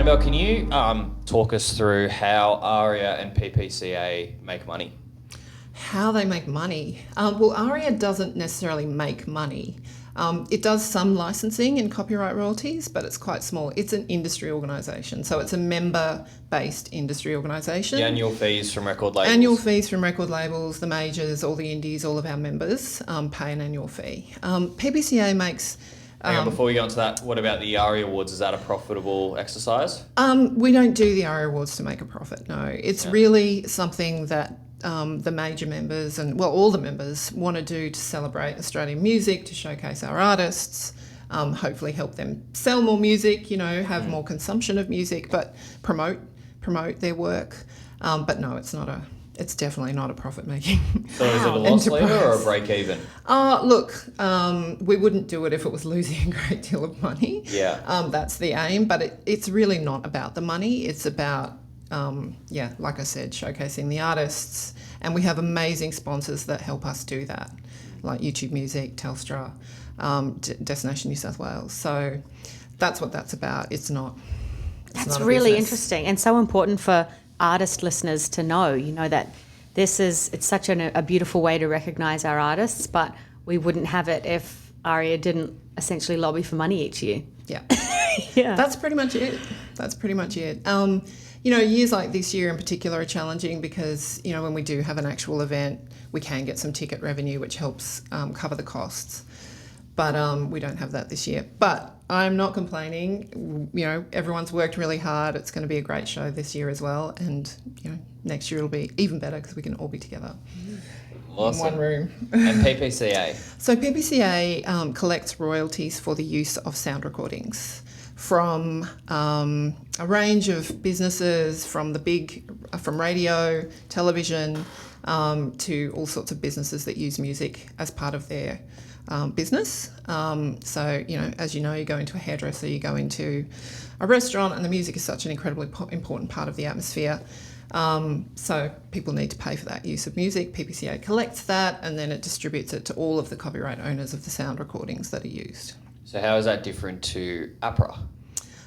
Annabelle, can you talk us through how ARIA and PPCA make money? How they make money? Well, ARIA doesn't necessarily make money. It does some licensing and copyright royalties, but it's quite small. It's an industry organisation, so it's a member-based industry organisation. The annual fees from record labels? Annual fees from record labels, the majors, all the indies, all of our members pay an annual fee. PPCA makes... Hang on, before we go into that, what about the ARIA Awards? Is that a profitable exercise? We don't do the ARIA Awards to make a profit, no. It's really something that the major members and, well, all the members want to do to celebrate Australian music, to showcase our artists, hopefully help them sell more music, have more consumption of music, but promote their work. But no, it's definitely not a profit-making So is it a loss leader or a break-even? Look, we wouldn't do it if it was losing a great deal of money. Yeah. That's the aim, but it's really not about the money. It's about, like I said, showcasing the artists. And we have amazing sponsors that help us do that, like YouTube Music, Telstra, Destination New South Wales. So that's what that's about. It's not That's not a really business. interesting and so important for artist listeners to know, that it's such a beautiful way to recognise our artists, but we wouldn't have it if ARIA didn't essentially lobby for money each year. Yeah. Yeah. That's pretty much it. Years like this year in particular are challenging because, when we do have an actual event, we can get some ticket revenue, which helps cover the costs. But we don't have that this year. But I'm not complaining. Everyone's worked really hard. It's going to be a great show this year as well. And, next year it'll be even better because we can all be together Awesome. in one room. And PPCA? So PPCA collects royalties for the use of sound recordings from a range of businesses, from radio, television, to all sorts of businesses that use music as part of their business. So, as you know, you go into a hairdresser, you go into a restaurant, and the music is such an incredibly important part of the atmosphere. So people need to pay for that use of music. PPCA collects that, and then it distributes it to all of the copyright owners of the sound recordings that are used. So how is that different to APRA?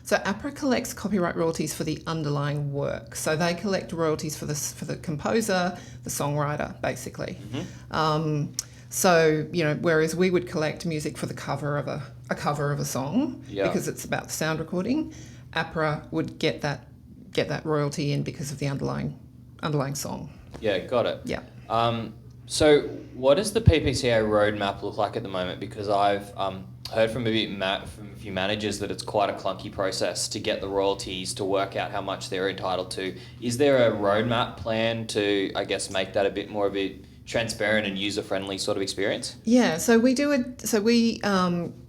So APRA collects copyright royalties for the underlying work. So they collect royalties for the composer, the songwriter, basically. Mm-hmm. So, whereas we would collect music for the cover of a song, because it's about the sound recording, APRA would get that royalty in because of the underlying song. Yeah, got it. Yeah. So what does the PPCA roadmap look like at the moment? Because I've heard from a few managers that it's quite a clunky process to get the royalties to work out how much they're entitled to. Is there a roadmap plan to, I guess, make that a bit more of a transparent and user-friendly sort of experience? Yeah, so we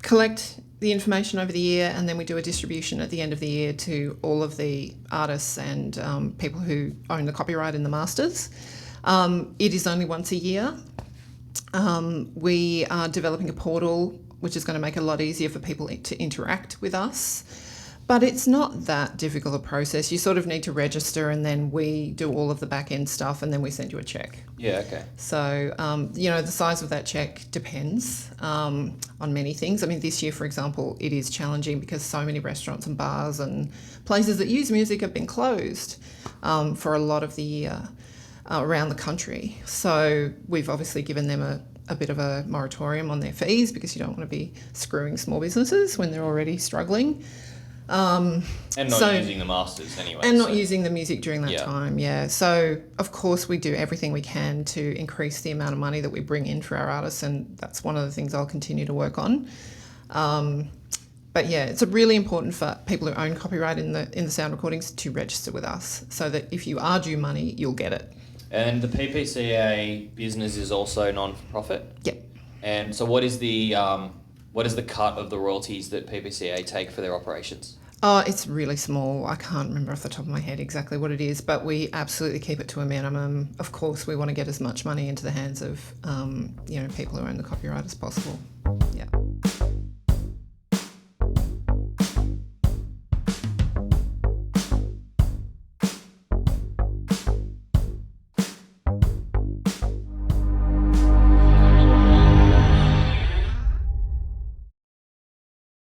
collect the information over the year, and then we do a distribution at the end of the year to all of the artists and people who own the copyright and the masters. It is only once a year. We are developing a portal which is going to make it a lot easier for people to interact with us. But it's not that difficult a process. You sort of need to register, and then we do all of the back end stuff, and then we send you a check. Yeah, okay. So, the size of that check depends on many things. I mean, this year, for example, it is challenging because so many restaurants and bars and places that use music have been closed for a lot of the year around the country. So we've obviously given them a bit of a moratorium on their fees because you don't want to be screwing small businesses when they're already struggling. And not using the masters anyway. And not using the music during that Yeah. time, yeah. So, of course, we do everything we can to increase the amount of money that we bring in for our artists, and that's one of the things I'll continue to work on. But, yeah, it's really important for people who own copyright in the sound recordings to register with us so that if you are due money, you'll get it. And the PPCA business is also non-for-profit? Yep. And so what is the cut of the royalties that PPCA take for their operations? Oh, it's really small. I can't remember off the top of my head exactly what it is, but we absolutely keep it to a minimum. Of course, we want to get as much money into the hands of, people who own the copyright as possible. Yeah.